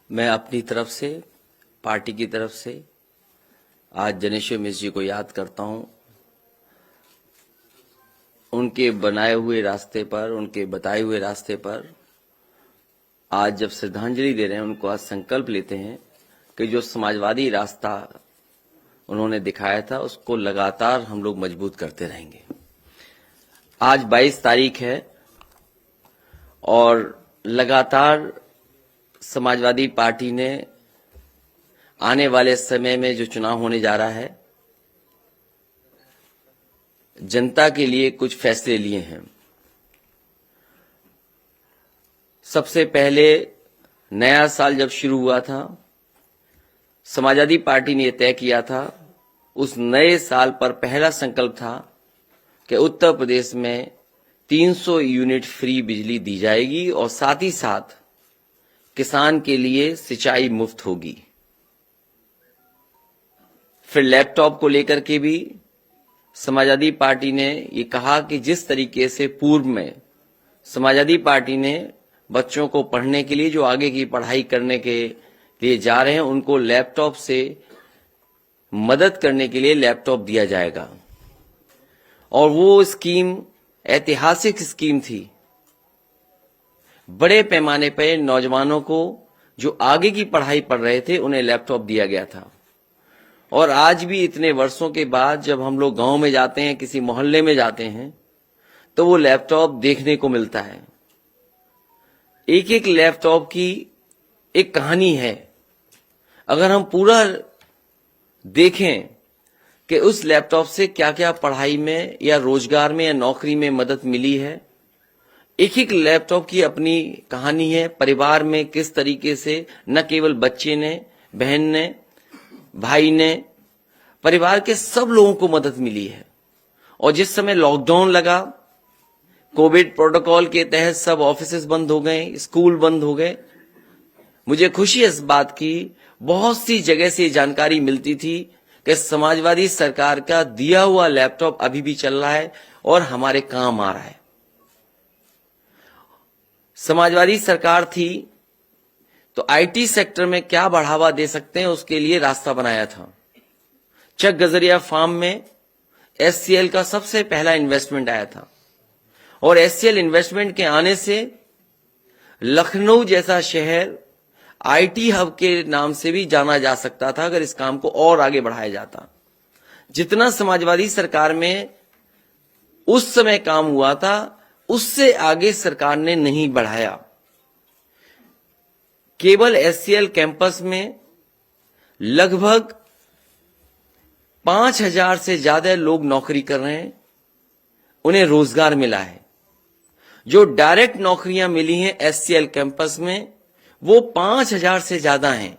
मैं अपनी तरफ से, पार्टी की तरफ से आज जनेश्वर मिश्र जी को याद करता हूं। उनके बनाए हुए रास्ते पर, उनके बताए हुए रास्ते पर आज जब श्रद्धांजलि दे रहे हैं, उनको आज संकल्प लेते हैं कि जो समाजवादी रास्ता उन्होंने दिखाया था उसको लगातार हम लोग मजबूत करते रहेंगे। आज 22 तारीख है और लगातार समाजवादी पार्टी ने आने वाले समय में जो चुनाव होने जा रहा है, जनता के लिए कुछ फैसले लिए हैं। सबसे पहले नया साल जब शुरू हुआ था, समाजवादी पार्टी ने तय किया था, उस नए साल पर पहला संकल्प था कि उत्तर प्रदेश में 300 यूनिट फ्री बिजली दी जाएगी और साथ ही साथ किसान के लिए सिंचाई मुफ्त होगी। फिर लैपटॉप को लेकर के भी समाजवादी पार्टी ने ये कहा कि जिस तरीके से पूर्व में समाजवादी पार्टी ने बच्चों को पढ़ने के लिए, जो आगे की पढ़ाई करने के लिए जा रहे हैं, उनको लैपटॉप से मदद करने के लिए लैपटॉप दिया जाएगा। और वो स्कीम ऐतिहासिक स्कीम थी। बड़े पैमाने पर नौजवानों को जो आगे की पढ़ाई पढ़ रहे थे उन्हें लैपटॉप दिया गया था। और आज भी इतने वर्षों के बाद जब हम लोग गांव में जाते हैं, किसी मोहल्ले में जाते हैं, तो वो लैपटॉप देखने को मिलता है। एक एक लैपटॉप की एक कहानी है। अगर हम पूरा देखें कि उस लैपटॉप से क्या क्या पढ़ाई में या रोजगार में या नौकरी में मदद मिली है, एक एक लैपटॉप की अपनी कहानी है। परिवार में किस तरीके से न केवल बच्चे ने, बहन ने, भाई ने, परिवार के सब लोगों को मदद मिली है। और जिस समय लॉकडाउन लगा, कोविड प्रोटोकॉल के तहत सब ऑफिसेज बंद हो गए, स्कूल बंद हो गए, मुझे खुशी है इस बात की, बहुत सी जगह से जानकारी मिलती थी कि समाजवादी सरकार का दिया हुआ लैपटॉप अभी भी चल रहा है और हमारे काम आ रहा है। समाजवादी सरकार थी तो आईटी सेक्टर में क्या बढ़ावा दे सकते हैं, उसके लिए रास्ता बनाया था। चक गजरिया फार्म में एचसीएल का सबसे पहला इन्वेस्टमेंट आया था और एचसीएल इन्वेस्टमेंट के आने से लखनऊ जैसा शहर आईटी हब के नाम से भी जाना जा सकता था अगर इस काम को और आगे बढ़ाया जाता। जितना समाजवादी सरकार में उस समय काम हुआ था, उससे आगे सरकार ने नहीं बढ़ाया। केवल एचसीएल कैंपस में लगभग 5000 से ज्यादा लोग नौकरी कर रहे हैं, उन्हें रोजगार मिला है। जो डायरेक्ट नौकरियां मिली हैं एचसीएल कैंपस में, वो 5000 से ज्यादा हैं।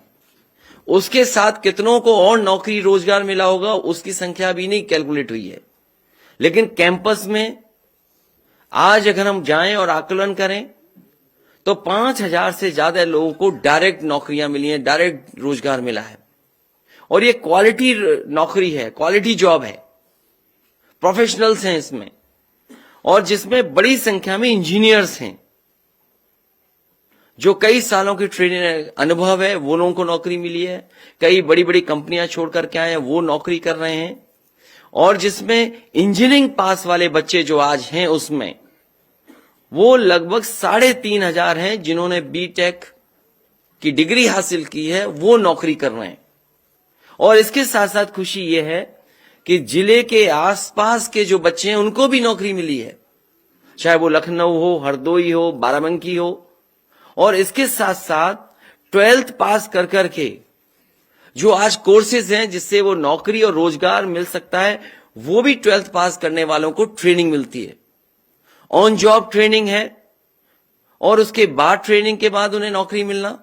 उसके साथ कितनों को और नौकरी रोजगार मिला होगा उसकी संख्या भी नहीं कैलकुलेट हुई है। लेकिन कैंपस में आज अगर हम जाएं और आकलन करें तो 5000 से ज्यादा लोगों को डायरेक्ट नौकरियां मिली हैं, डायरेक्ट रोजगार मिला है। और ये क्वालिटी नौकरी है, क्वालिटी जॉब है, प्रोफेशनल्स हैं इसमें, और जिसमें बड़ी संख्या में इंजीनियर्स हैं जो कई सालों की ट्रेनिंग अनुभव है, वो लोगों को नौकरी मिली है। कई बड़ी बड़ी कंपनियां छोड़ करके आए हैं, वो नौकरी कर रहे हैं। और जिसमें इंजीनियरिंग पास वाले बच्चे जो आज हैं, उसमें वो लगभग 3500 हैं जिन्होंने बीटेक की डिग्री हासिल की है, वो नौकरी कर रहे हैं। और इसके साथ साथ खुशी ये है कि जिले के आसपास के जो बच्चे हैं उनको भी नौकरी मिली है, चाहे वो लखनऊ हो, हरदोई हो, बाराबंकी हो। और इसके साथ साथ 12th पास कर करके जो आज कोर्सेज हैं जिससे वो नौकरी और रोजगार मिल सकता है, वो भी 12th पास करने वालों को ट्रेनिंग मिलती है, ऑन जॉब ट्रेनिंग है। और उसके बाद ट्रेनिंग के बाद उन्हें नौकरी मिलना,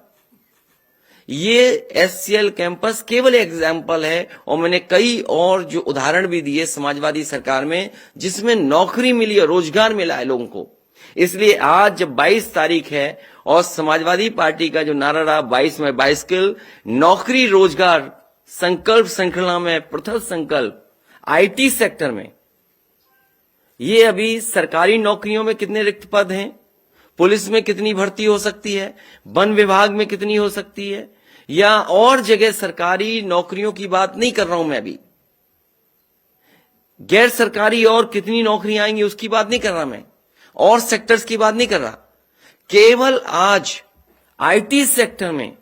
ये एचसीएल कैंपस केवल एग्जाम्पल है। और मैंने कई और जो उदाहरण भी दिए समाजवादी सरकार में जिसमें नौकरी मिली और रोजगार मिला है लोगों को। इसलिए आज जब 22 तारीख है और समाजवादी पार्टी का जो नारा रहा 22 में 22 स्किल, नौकरी रोजगार संकल्प श्रृंखला में प्रथम संकल्प आईटी सेक्टर में, ये अभी सरकारी नौकरियों में कितने रिक्त पद हैं? पुलिस में कितनी भर्ती हो सकती है, वन विभाग में कितनी हो सकती है, या और जगह सरकारी नौकरियों की बात नहीं कर रहा हूं मैं अभी, गैर सरकारी और कितनी नौकरियां आएंगी उसकी बात नहीं कर रहा मैं, और सेक्टर्स की बात नहीं कर रहा। केवल आज आईटी सेक्टर में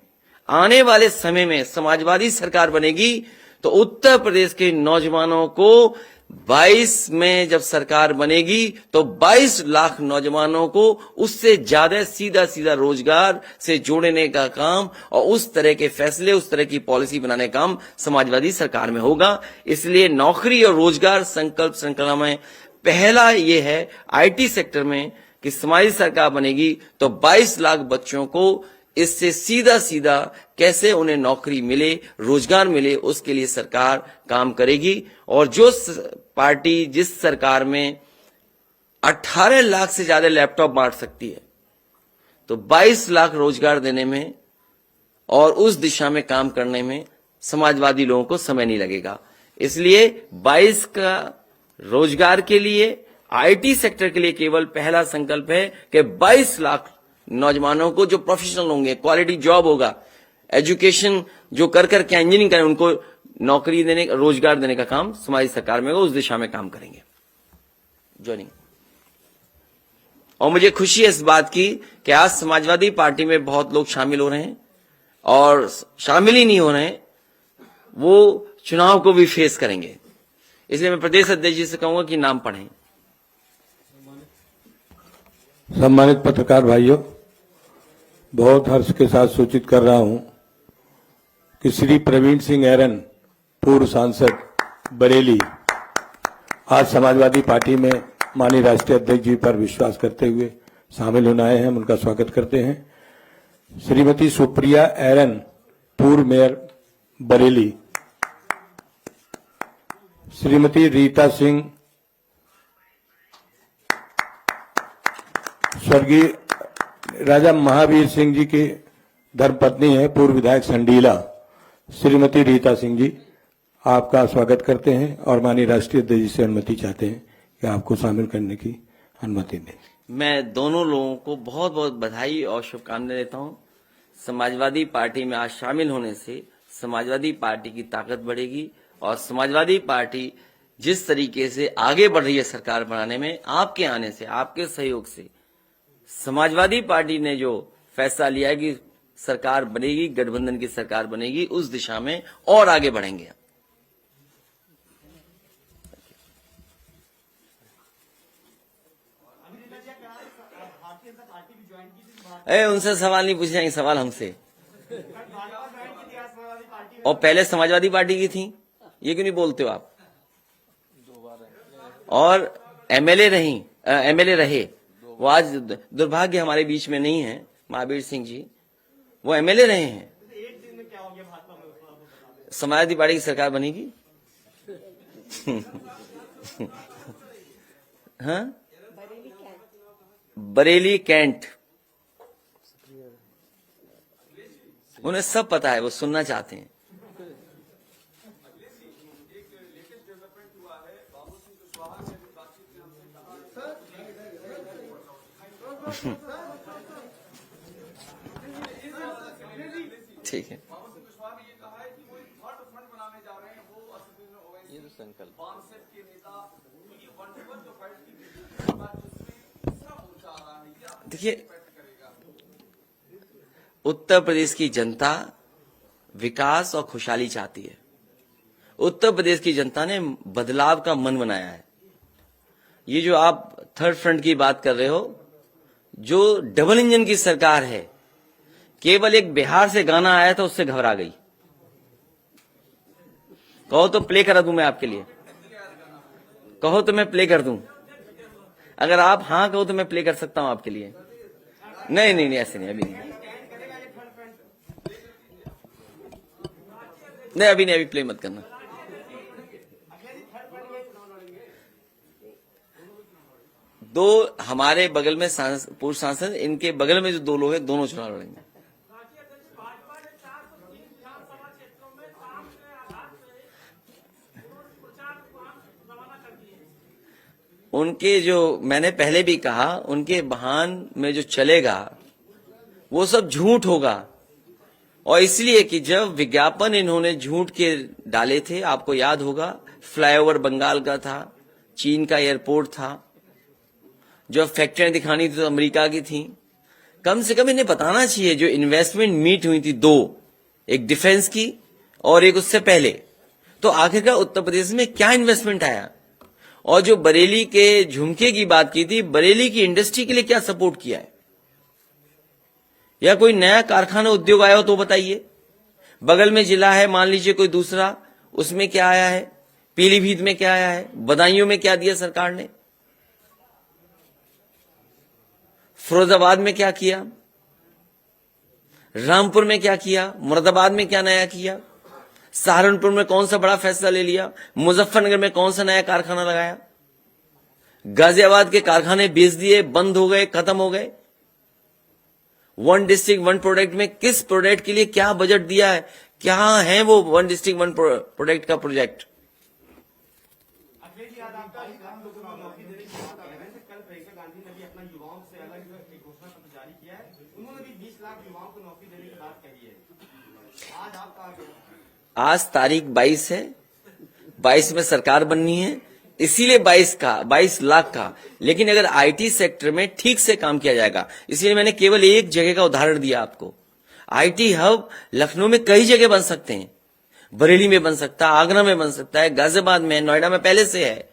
आने वाले समय में समाजवादी सरकार बनेगी तो उत्तर प्रदेश के नौजवानों को 22 में जब सरकार बनेगी तो 22 लाख नौजवानों को उससे ज्यादा सीधा सीधा रोजगार से जोड़ने का काम और उस तरह के फैसले, उस तरह की पॉलिसी बनाने का काम समाजवादी सरकार में होगा। इसलिए नौकरी और रोजगार संकल्प श्रृंखला में पहला ये है आईटी सेक्टर में कि समाजवादी सरकार बनेगी तो 22 लाख बच्चों को इससे सीधा सीधा कैसे उन्हें नौकरी मिले, रोजगार मिले, उसके लिए सरकार काम करेगी। और जो पार्टी जिस सरकार में 18 लाख से ज्यादा लैपटॉप बांट सकती है तो 22 लाख रोजगार देने में और उस दिशा में काम करने में समाजवादी लोगों को समय नहीं लगेगा। इसलिए 22 का रोजगार के लिए आईटी सेक्टर के लिए केवल पहला संकल्प है कि 22 लाख नौजवानों को जो प्रोफेशनल होंगे, क्वालिटी जॉब होगा, एजुकेशन जो कर क्या इंजीनियरिंग करें, उनको नौकरी देने, रोजगार देने का काम समाज सरकार में होगा, उस दिशा में काम करेंगे। ज्वाइनिंग। और मुझे खुशी है इस बात की कि आज समाजवादी पार्टी में बहुत लोग शामिल हो रहे हैं, और शामिल ही नहीं हो रहे हैं वो चुनाव को भी फेस करेंगे। इसलिए मैं प्रदेश अध्यक्ष जी से कहूंगा कि नाम पढ़ें। सम्मानित पत्रकार भाइयों, बहुत हर्ष के साथ सूचित कर रहा हूं कि श्री प्रवीण सिंह ऐरन, पूर्व सांसद बरेली, आज समाजवादी पार्टी में माननीय राष्ट्रीय अध्यक्ष जी पर विश्वास करते हुए शामिल होने आए हैं। हम उनका स्वागत करते हैं। श्रीमती सुप्रिया ऐरन, पूर्व मेयर बरेली, श्रीमती रीता सिंह, स्वर्गीय राजा महावीर सिंह जी की धर्मपत्नी है, पूर्व विधायक संडीला, श्रीमती रीता सिंह जी, आपका स्वागत करते हैं और माननीय राष्ट्रीय अध्यक्ष जी से अनुमति चाहते हैं कि आपको शामिल करने की अनुमति दें। मैं दोनों लोगों को बहुत बहुत बधाई और शुभकामनाएं देता हूं। समाजवादी पार्टी में आज शामिल होने से समाजवादी पार्टी की ताकत बढ़ेगी और समाजवादी पार्टी जिस तरीके से आगे बढ़ रही है सरकार बनाने में, आपके आने से, आपके सहयोग से समाजवादी पार्टी ने जो फैसला लिया है कि सरकार बनेगी, गठबंधन की सरकार बनेगी, उस दिशा में और आगे बढ़ेंगे। उनसे सवाल नहीं पूछे जाएंगे, सवाल हमसे। और पहले समाजवादी पार्टी की थी, ये क्यों नहीं बोलते हो आप? और एमएलए रहे, वो आज दुर्भाग्य हमारे बीच में नहीं है, महावीर सिंह जी, वो एमएलए रहे हैं। समाजवादी पार्टी की सरकार बनेगी। हाँ, बरेली कैंट, उन्हें सब पता है, वो सुनना चाहते हैं। ठीक है, ये तो संकल्प। देखिए, उत्तर प्रदेश की जनता विकास और खुशहाली चाहती है। उत्तर प्रदेश की जनता ने बदलाव का मन बनाया है। ये जो आप थर्ड फ्रंट की बात कर रहे हो, जो डबल इंजन की सरकार है, केवल एक बिहार से गाना आया था, उससे घबरा गई। कहो तो प्ले करा दूं मैं आपके लिए, कहो तो मैं प्ले कर दूं। अगर आप हाँ कहो तो मैं प्ले कर सकता हूं आपके लिए। नहीं नहीं नहीं, ऐसे नहीं, अभी नहीं, नहीं अभी नहीं, अभी प्ले मत करना। दो हमारे बगल में पूर्व सांसद, इनके बगल में जो दो लोग हैं, दोनों चुनाव लड़ेंगे। उनके जो मैंने पहले भी कहा, उनके बयान में जो चलेगा वो सब झूठ होगा। और इसलिए कि जब विज्ञापन इन्होंने झूठ के डाले थे, आपको याद होगा, फ्लाईओवर बंगाल का था, चीन का एयरपोर्ट था, जो फैक्ट्रियां दिखानी थी तो अमेरिका की थी। कम से कम इन्हें बताना चाहिए जो इन्वेस्टमेंट मीट हुई थी दो, एक डिफेंस की और एक उससे पहले, तो आखिरकार उत्तर प्रदेश में क्या इन्वेस्टमेंट आया। और जो बरेली के झुमके की बात की थी, बरेली की इंडस्ट्री के लिए क्या सपोर्ट किया है, या कोई नया कारखाना उद्योग आया हो तो बताइए। बगल में जिला है, मान लीजिए कोई दूसरा, उसमें क्या आया है, पीलीभीत में क्या आया है, बदायूं में क्या दिया सरकार ने, फिरोजाबाद में क्या किया, रामपुर में क्या किया, मुरादाबाद में क्या नया किया, सहारनपुर में कौन सा बड़ा फैसला ले लिया, मुजफ्फरनगर में कौन सा नया कारखाना लगाया, गाजियाबाद के कारखाने बेच दिए, बंद हो गए, खत्म हो गए। वन डिस्ट्रिक्ट वन प्रोडक्ट में किस प्रोडक्ट के लिए क्या बजट दिया है, क्या है वो वन डिस्ट्रिक्ट वन प्रोडक्ट का प्रोजेक्ट। कल प्रियंका गांधी ने भी अपना युवाओं से अलग एक घोषणा पत्र जारी किया है। उन्होंने भी 20 लाख युवाओं को नौकरी देने की बात कही है। आज आप कहा गया, आज तारीख 22 है, 22 में सरकार बननी है, इसीलिए 22 लाख का। लेकिन अगर आईटी सेक्टर में ठीक से काम किया जाएगा, इसलिए मैंने केवल एक जगह का उदाहरण दिया आपको। आईटी हब लखनऊ में कई जगह बन सकते हैं, बरेली में बन सकता है, आगरा में बन सकता है, गाजियाबाद में, नोएडा में पहले से है।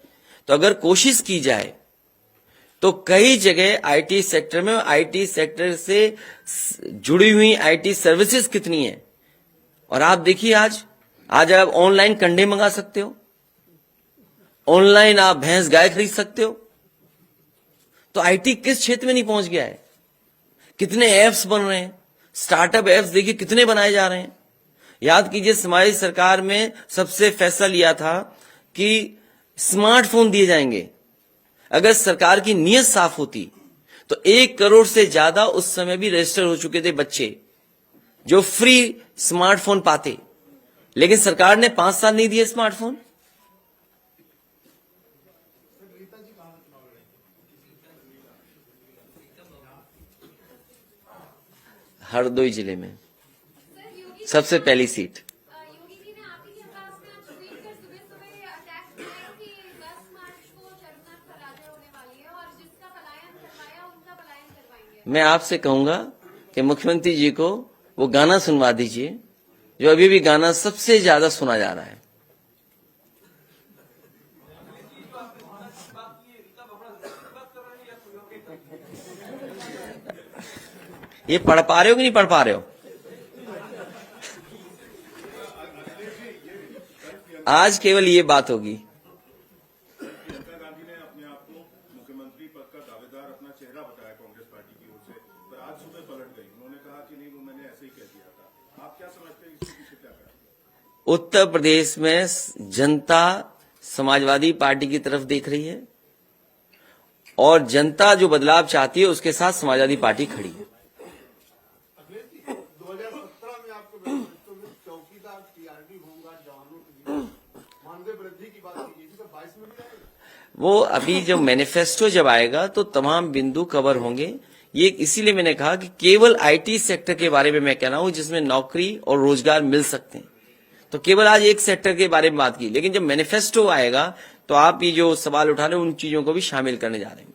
तो अगर कोशिश की जाए तो कई जगह आईटी सेक्टर में, आईटी सेक्टर से जुड़ी हुई आईटी सर्विसेज कितनी है। और आप देखिए आज आप ऑनलाइन कंडे मंगा सकते हो, ऑनलाइन आप भैंस गाय खरीद सकते हो। तो आईटी किस क्षेत्र में नहीं पहुंच गया है। कितने ऐप्स बन रहे हैं, स्टार्टअप ऐप्स देखिए कितने बनाए जा रहे हैं। याद कीजिए समाज सरकार में सबसे फैसला लिया था कि स्मार्टफोन दिए जाएंगे। अगर सरकार की नीयत साफ होती तो 1 करोड़ से ज्यादा उस समय भी रजिस्टर हो चुके थे बच्चे जो फ्री स्मार्टफोन पाते। लेकिन सरकार ने 5 साल नहीं दिए स्मार्टफोन। हरदोई जिले में सबसे पहली सीट। योगी जी ने आप ही के आवाज में आज ट्वीट कर सुबह अटैक किया कि 10 मार्च को चरमनाथ पराजय होने वाली है और जिसका पलायन करवाया उनका पलायन करवाएंगे। मैं आपसे कहूंगा कि मुख्यमंत्री जी को वो गाना सुनवा दीजिए जो अभी भी गाना सबसे ज्यादा सुना जा रहा है। ये पढ़ पा रहे हो कि नहीं पढ़ पा रहे हो? आज केवल ये बात होगी। प्रियंका गांधी ने अपने आप को मुख्यमंत्री पद का दावेदार अपना चेहरा बताया कांग्रेस पार्टी की ओर से, पर आज सुबह पलट गई। उन्होंने कहा कि नहीं, वो मैंने ऐसे ही कह दिया था। आप क्या समझते हैं इसके पीछे क्या कारण? उत्तर प्रदेश में जनता समाजवादी पार्टी की तरफ देख रही है और जनता जो बदलाव चाहती है उसके साथ समाजवादी पार्टी खड़ी है। 2017 में आपके मैनिफेस्टो में चौकीदार टीआरडी होगा जवानों के लिए मानदेय वृद्धि की बात की गई थी, तो 22 में भी आएगा। वो अभी जब मैनिफेस्टो जब आएगा तो तमाम बिंदु कवर होंगे। ये इसीलिए मैंने कहा कि केवल आईटी सेक्टर के बारे में मैं कह रहा हूं जिसमें नौकरी और रोजगार मिल सकते हैं। तो केवल आज एक सेक्टर के बारे में बात की, लेकिन जब मैनिफेस्टो आएगा तो आप ये जो सवाल उठा रहे हैं उन चीजों को भी शामिल करने जा रहे हैं।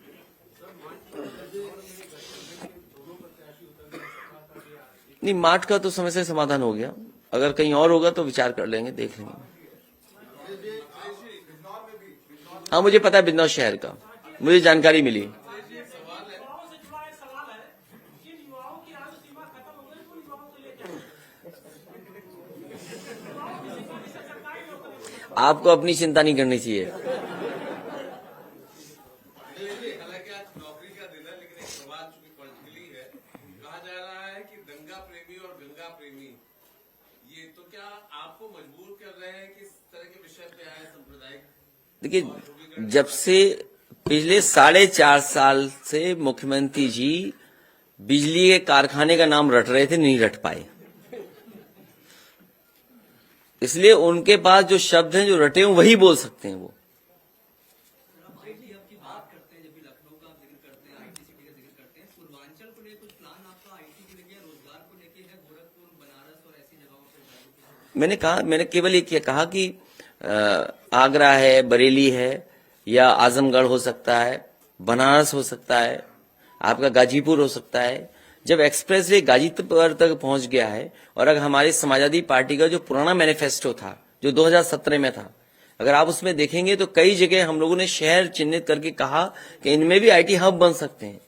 नहीं, मार्ट का तो समस्या समाधान हो गया। अगर कहीं और होगा तो विचार कर लेंगे, देख लेंगे। हाँ, मुझे पता है बिजनौर शहर का, मुझे जानकारी मिली। आपको अपनी चिंता नहीं करनी चाहिए। हालांकि आज नौकरी का दिन है, लेकिन एक सवाल चूंकि पॉलिटिकली है, कहा जा रहा है कि दंगा प्रेमी और गंगा प्रेमी, ये तो क्या आपको मजबूर कर रहे हैं कि इस तरह के विषय पे आए सांप्रदायिक? देखिए, जब से पिछले 4.5 साल से मुख्यमंत्री जी बिजली के कारखाने का नाम रट रहे थे, नहीं रट पाए। इसलिए उनके पास जो शब्द हैं जो रटे हैं वही बोल सकते हैं वो। मैंने केवल ये कहा कि आगरा है, बरेली है, या आजमगढ़ हो सकता है, बनारस हो सकता है, आपका गाजीपुर हो सकता है। जब एक्सप्रेस वे गाजीपुर तक पहुंच गया है, और अगर हमारी समाजवादी पार्टी का जो पुराना मैनिफेस्टो था जो 2017 में था, अगर आप उसमें देखेंगे तो कई जगह हम लोगों ने शहर चिन्हित करके कहा कि इनमें भी आईटी हब बन सकते हैं।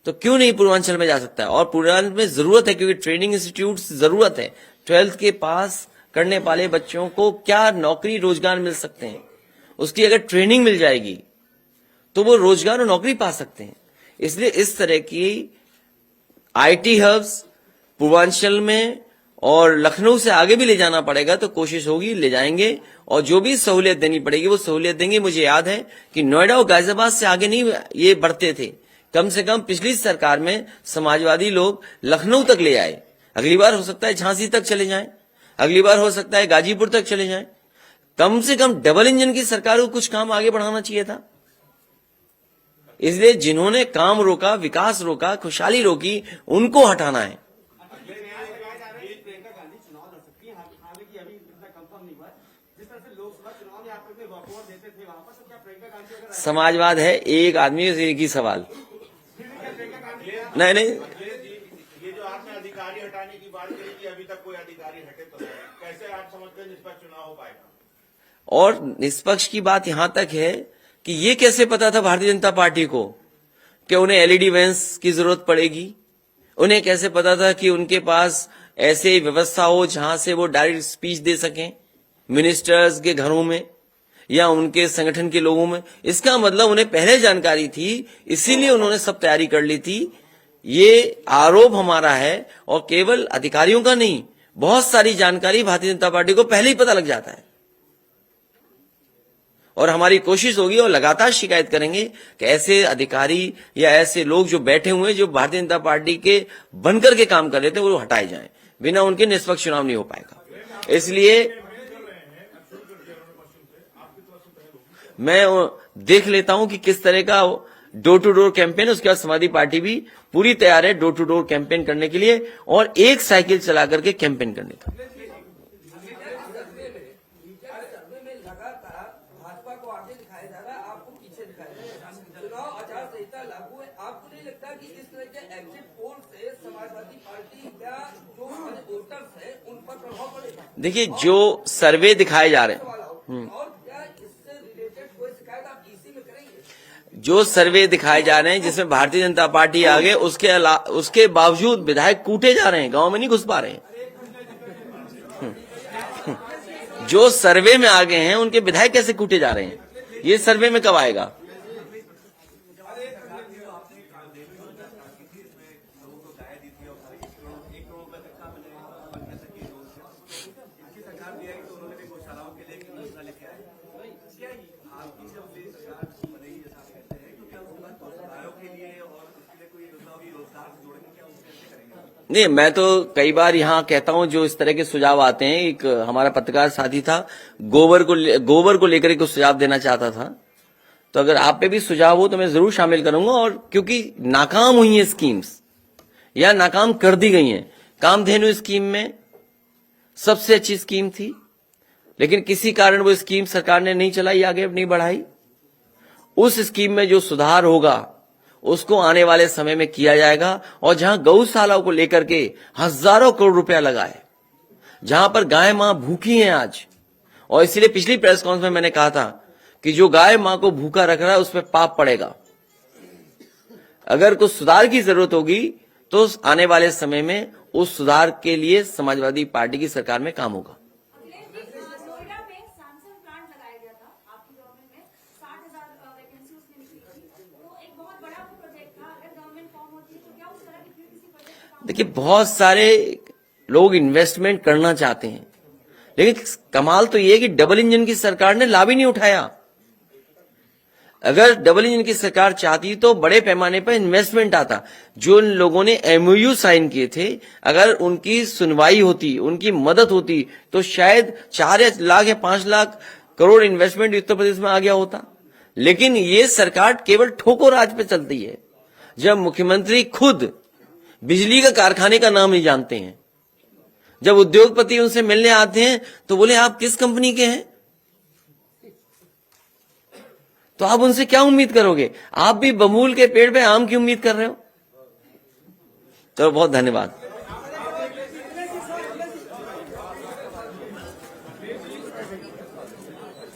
तो क्यों नहीं पूर्वांचल में जा सकता है? और पूर्वांचल में जरूरत है, क्योंकि ट्रेनिंग इंस्टीट्यूट जरूरत है। 12th के पास करने वाले बच्चों को क्या नौकरी रोजगार मिल सकते हैं, उसकी अगर ट्रेनिंग मिल जाएगी तो वो रोजगार और नौकरी पा सकते हैं। इसलिए इस तरह की आईटी हब्स पूर्वांचल में और लखनऊ से आगे भी ले जाना पड़ेगा, तो कोशिश होगी, ले जाएंगे, और जो भी सहूलियत देनी पड़ेगी वो सहूलियत देंगे। मुझे याद है कि नोएडा और गाजियाबाद से आगे नहीं ये बढ़ते थे, कम से कम पिछली सरकार में समाजवादी लोग लखनऊ तक ले आए। अगली बार हो सकता है झांसी तक चले जाएं, अगली बार हो सकता है गाजीपुर तक चले जाएं। कम से कम डबल इंजन की सरकार को कुछ काम आगे बढ़ाना चाहिए था। इसलिए जिन्होंने काम रोका, विकास रोका, खुशहाली रोकी, उनको हटाना है। प्रियंका गांधी चुनाव लड़ सकती है, हालांकि अभी इतना कंफर्म नहीं हुआ है। जिस तरह से लोकसभा चुनाव में आप लोग वॉकओवर देते थे वहां पर, तो क्या प्रियंका गांधी अगर समाजवाद है, एक आदमी से एक ही सवाल। नहीं, ये जो आपने अधिकारी हटाने की बात करी कि अभी तक कोई अधिकारी हटे तो नहीं, कैसे आप समझते हैं निष्पक्ष चुनाव हो पाएगा? और निष्पक्ष की बात यहां तक है कि ये कैसे पता था भारतीय जनता पार्टी को कि उन्हें एलईडी वैन्स की जरूरत पड़ेगी? उन्हें कैसे पता था कि उनके पास ऐसे व्यवस्था हो जहां से वो डायरेक्ट स्पीच दे सकें मिनिस्टर्स के घरों में या उनके संगठन के लोगों में? इसका मतलब उन्हें पहले जानकारी थी, इसीलिए उन्होंने सब तैयारी कर ली थी। ये आरोप हमारा है, और केवल अधिकारियों का नहीं, बहुत सारी जानकारी भारतीय जनता पार्टी को पहले ही पता लग जाता है। और हमारी कोशिश होगी और लगातार शिकायत करेंगे कि ऐसे अधिकारी या ऐसे लोग जो बैठे हुए हैं, जो भारतीय जनता पार्टी के बनकर के काम कर रहे थे, वो हटाए जाएं। बिना उनके निष्पक्ष चुनाव नहीं हो पाएगा। इसलिए मैं देख लेता हूं कि किस तरह का डोर टू डोर कैंपेन, उसके बाद समाजवादी पार्टी भी पूरी तैयार है डोर टू डोर कैंपेन करने के लिए और एक साइकिल चला करके कैंपेन करने का। भाजपा को आगे दिखाया जा रहा है, आपको पीछे दिखाया जा रहा है। चुनाव आचार संहिता लागू है, आपको नहीं लगता कि इस तरह के एग्जिट पोल से समाजवादी पार्टी या जो वोटर्स है उन पर प्रभाव पड़ेगा? देखिए, जो सर्वे दिखाए जा रहे हैं, और क्या इससे रिलेटेड कोई शिकायत आप ईसी में करेंगे? जो सर्वे दिखाए जा रहे हैं जिसमें भारतीय जनता पार्टी आगे, उसके बावजूद विधायक कूटे जा रहे हैं, गांव में नहीं घुस पा रहे हैं। जो सर्वे में आगे हैं उनके विधायक कैसे कूटे जा रहे हैं, ये सर्वे में कब आएगा? नहीं, मैं तो कई बार यहाँ कहता हूँ, जो इस तरह के सुझाव आते हैं, एक हमारा पत्रकार साथी था, गोबर को लेकर के सुझाव देना चाहता था, तो अगर आप पे भी सुझाव हो तो मैं जरूर शामिल करूंगा। और क्योंकि नाकाम हुई है स्कीम्स या नाकाम कर दी गई हैं, कामधेनु स्कीम में सबसे अच्छी स्कीम थी, लेकिन किसी कारण वो स्कीम सरकार ने नहीं चलाई, आगे नहीं बढ़ाई। उस स्कीम में जो सुधार होगा उसको आने वाले समय में किया जाएगा। और जहां गौशालाओं को लेकर के हजारों करोड़ रुपया लगा है, जहां पर गाय मां भूखी हैं आज, और इसीलिए पिछली प्रेस कॉन्फ्रेंस में मैंने कहा था कि जो गाय मां को भूखा रख रहा है उस पर पाप पड़ेगा। अगर कुछ सुधार की जरूरत होगी तो आने वाले समय में उस सुधार के लिए समाजवादी पार्टी की सरकार में काम होगा। नोएडा में सैमसंग प्लांट लगाया गया था आपकी गवर्नमेंट में, 60,000 वैकेंसी उसमें निकली थी, तो एक बहुत बड़ा प्रोजेक्ट था। अगर गवर्नमेंट फॉर्म होती है तो क्या उस तरह की फिर किसी प्रोजेक्ट पे काम? देखिए, बहुत सारे लोग इन्वेस्टमेंट करना चाहते हैं, लेकिन कमाल तो ये कि डबल इंजन की सरकार ने लाभ ही नहीं उठाया। अगर डबल इंजन की सरकार चाहती तो बड़े पैमाने पर इन्वेस्टमेंट आता। जो इन लोगों ने एमओयू साइन किए थे, अगर उनकी सुनवाई होती, उनकी मदद होती, तो शायद 4 लाख या 5 लाख करोड़ इन्वेस्टमेंट उत्तर प्रदेश में आ गया होता। लेकिन ये सरकार केवल ठोको राज पे चलती है, जब मुख्यमंत्री खुद बिजली का कारखाने का नाम नहीं जानते हैं, जब उद्योगपति उनसे मिलने आते हैं तो बोले आप किस कंपनी के हैं, तो आप उनसे क्या उम्मीद करोगे? आप भी बबूल के पेड़ पे आम की उम्मीद कर रहे हो। चलो बहुत धन्यवाद।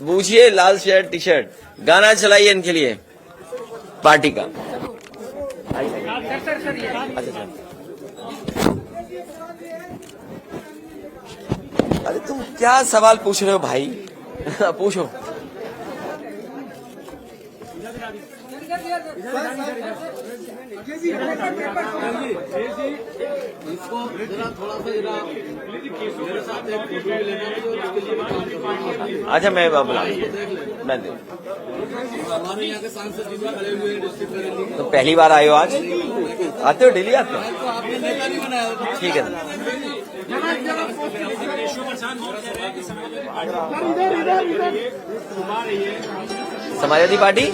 पूछिए, लाल शर्ट टी शर्ट, गाना चलाइए इनके लिए पार्टी का। अच्छा, अरे तुम क्या सवाल पूछ रहे हो भाई? पूछो। अच्छा मैं बुला, मैं दे। हमारे यहाँ के सांसद जी खड़े हुए हैं डिस्ट्रिक्ट। तो पहली बार आए हो आज? आते हो डेली आते हो? तो आपने नेता नहीं बनाया। ठीक है। समाजवादी पार्टी